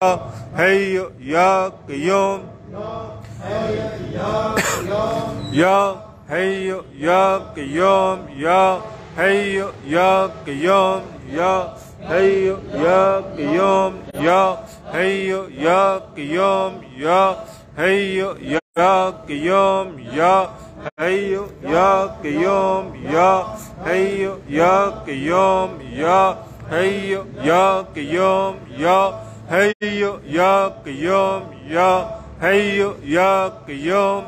حي يا قيوم يا حي يا قيوم يا حي يا قيوم يا حي يا قيوم يا حي يا قيوم يا حي يا قيوم يا حي يا قيوم يا حي يا قيوم يا حي يا قيوم يا حي يا قيوم يا حي يا قيوم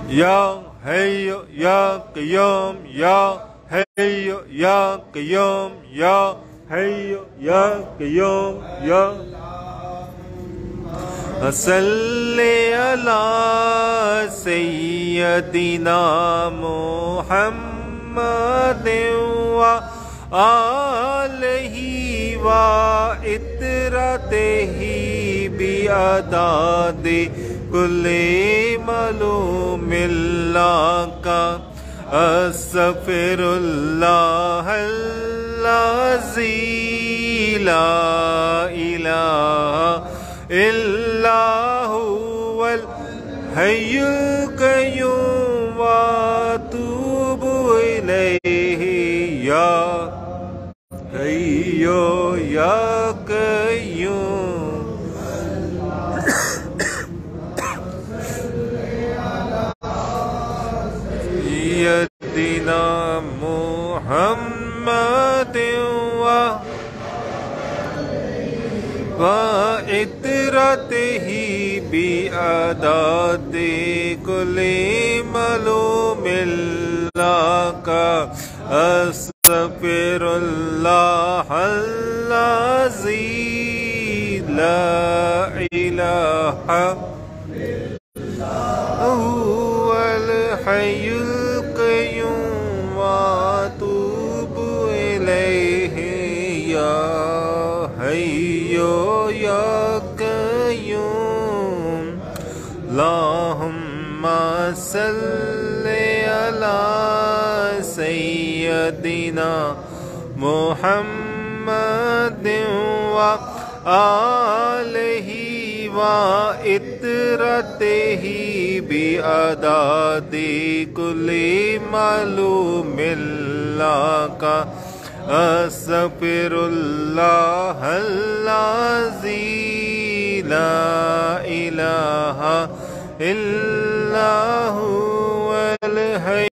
يا حي يا قيوم يا حي يا قيوم يا حي يا قيوم يا صلی علی سیدنا محمد و آلہ و اطرتہ بعدد کل معلوم اللہ کا استغفر اللہ الذی لا الہ الا هو الحي القيوم واتوب اليه يا حي يا قيوم سيدنا محمد وعطرتہ بعدد کل معلوم اللہ کا استغفر اللہ الذی لا الہ هو الحی القیوم واتوب الیہ یا حی یا قیوم اللہم صلی علی سیدنا محمد و آلہ و اطرتہ بعدد کل معلوم اللہ کا استغفر اللہ الذی لا الہ الا هو الحی